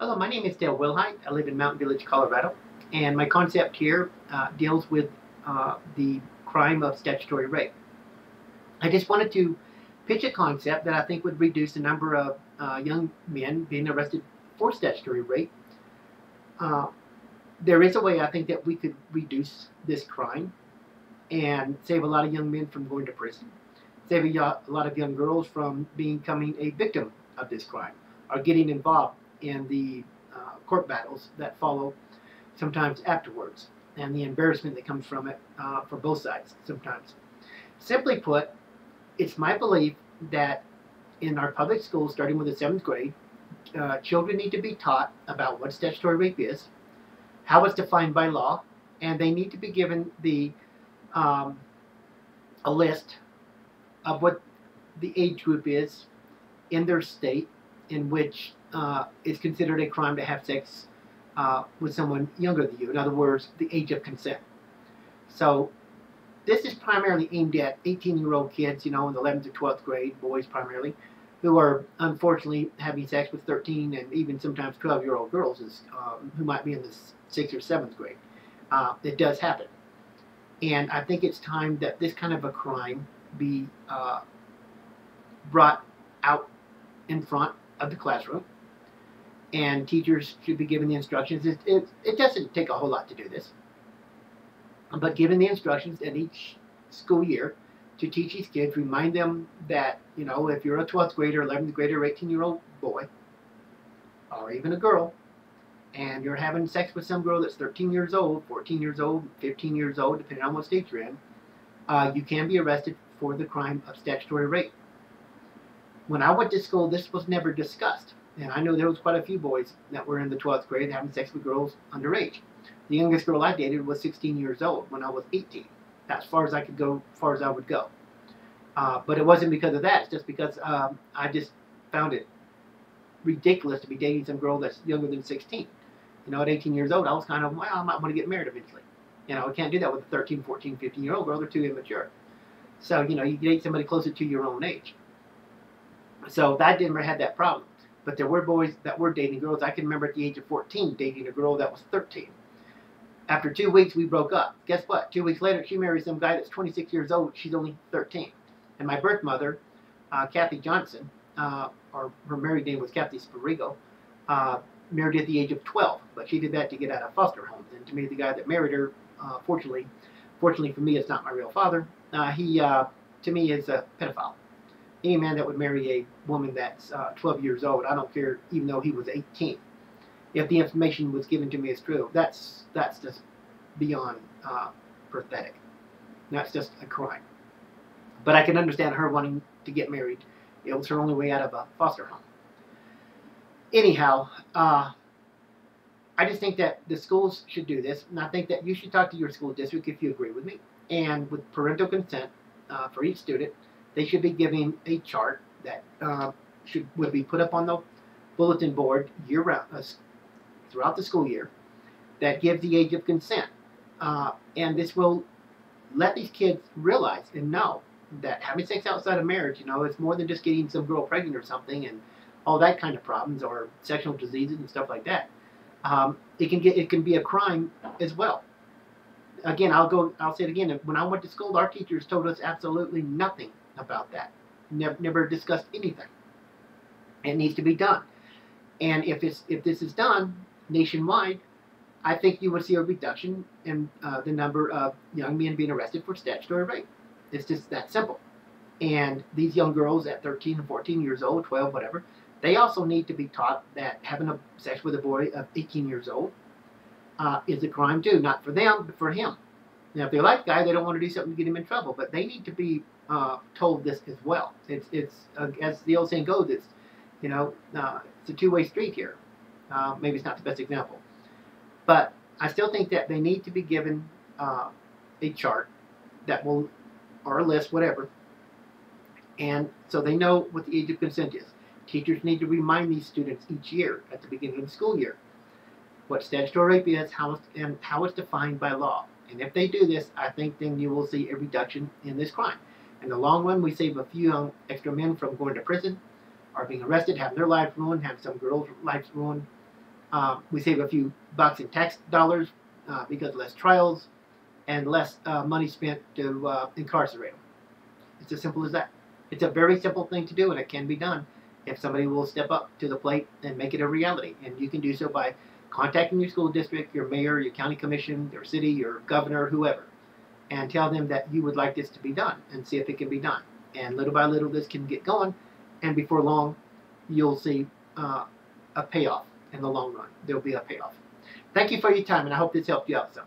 Hello, my name is Dale Wilhite. I live in Mountain Village, Colorado, and my concept here deals with the crime of statutory rape. I just wanted to pitch a concept that I think would reduce the number of young men being arrested for statutory rape. Uh, there is a way I think that we could reduce this crime and save a lot of young men from going to prison, save a lot of young girls from becoming a victim of this crime or getting involved in the court battles that follow sometimes afterwards and the embarrassment that comes from it for both sides sometimes. Simply put, it's my belief that in our public schools, starting with the 7th grade, children need to be taught about what statutory rape is, how it's defined by law, and they need to be given um, a list of what the age group is in their state in which it's considered a crime to have sex with someone younger than you. In other words, the age of consent. So this is primarily aimed at 18-year-old kids, in the 11th to 12th grade, boys primarily, who are unfortunately having sex with 13 and even sometimes 12-year-old girls who might be in the 6th or 7th grade. It does happen. And I think it's time that this kind of a crime be brought out in front of the classroom, and teachers should be given the instructions. It doesn't take a whole lot to do this, but given the instructions in each school year to teach these kids, remind them that, if you're a 12th grader, 11th grader, 18-year-old boy, or even a girl, and you're having sex with some girl that's 13 years old, 14 years old, 15 years old, depending on what state you're in, you can be arrested for the crime of statutory rape. When I went to school, this was never discussed. And I know there was quite a few boys that were in the 12th grade having sex with girls underage. The youngest girl I dated was 16 years old when I was 18. That's as far as I could go, as far as I would go. But it wasn't because of that. It's just because I just found it ridiculous to be dating some girl that's younger than 16. At 18 years old, I was kind of, well, I might want to get married eventually. I can't do that with a 13, 14, 15-year-old girl. They're too immature. So, you date somebody closer to your own age. So that never had that problem. But there were boys that were dating girls. I can remember at the age of 14 dating a girl that was 13. After 2 weeks, we broke up. Guess what? 2 weeks later, she married some guy that's 26 years old. She's only 13. And my birth mother, Kathy Johnson, or her married name was Kathy Spirigo, married at the age of 12. But she did that to get out of foster homes. And to me, the guy that married her, fortunately for me, is not my real father. He, to me, is a pedophile. Any man that would marry a woman that's 12 years old, I don't care, even though he was 18. If the information was given to me as true, that's just beyond pathetic. That's just a crime. But I can understand her wanting to get married. It was her only way out of a foster home. Anyhow, I just think that the schools should do this, and I think that you should talk to your school district if you agree with me. And with parental consent for each student, they should be giving a chart that would be put up on the bulletin board year-round, throughout the school year, that gives the age of consent. And this will let these kids realize and know that having sex outside of marriage, it's more than just getting some girl pregnant or something and all that kind of problems or sexual diseases and stuff like that. It can be a crime as well. Again, I'll say it again. When I went to school, our teachers told us absolutely nothing about that. Never discussed anything. It needs to be done. And if this is done nationwide, I think you would see a reduction in the number of young men being arrested for statutory rape. It's just that simple. And these young girls at 13 and 14 years old, 12, whatever, they also need to be taught that having sex with a boy of 18 years old is a crime too. Not for them, but for him. Now, if they like the guy, they don't want to do something to get him in trouble, but they need to be told this as well. It's as the old saying goes, it's a two-way street here. Maybe it's not the best example, but I still think that they need to be given a chart that will, or a list, whatever, and so they know what the age of consent is. Teachers need to remind these students each year at the beginning of the school year what statutory rape is, how it's defined by law. And if they do this, I think then you will see a reduction in this crime. In the long run, we save a few extra men from going to prison or being arrested, having their lives ruined, having some girls' lives ruined. We save a few bucks in tax dollars because less trials and less money spent to incarcerate them. It's as simple as that. It's a very simple thing to do, and it can be done if somebody will step up to the plate and make it a reality. And you can do so by contacting your school district, your mayor, your county commission, your city, your governor, whoever, and tell them that you would like this to be done and see if it can be done. And little by little, this can get going, and before long, you'll see a payoff in the long run. There'll be a payoff. Thank you for your time, and I hope this helped you out some.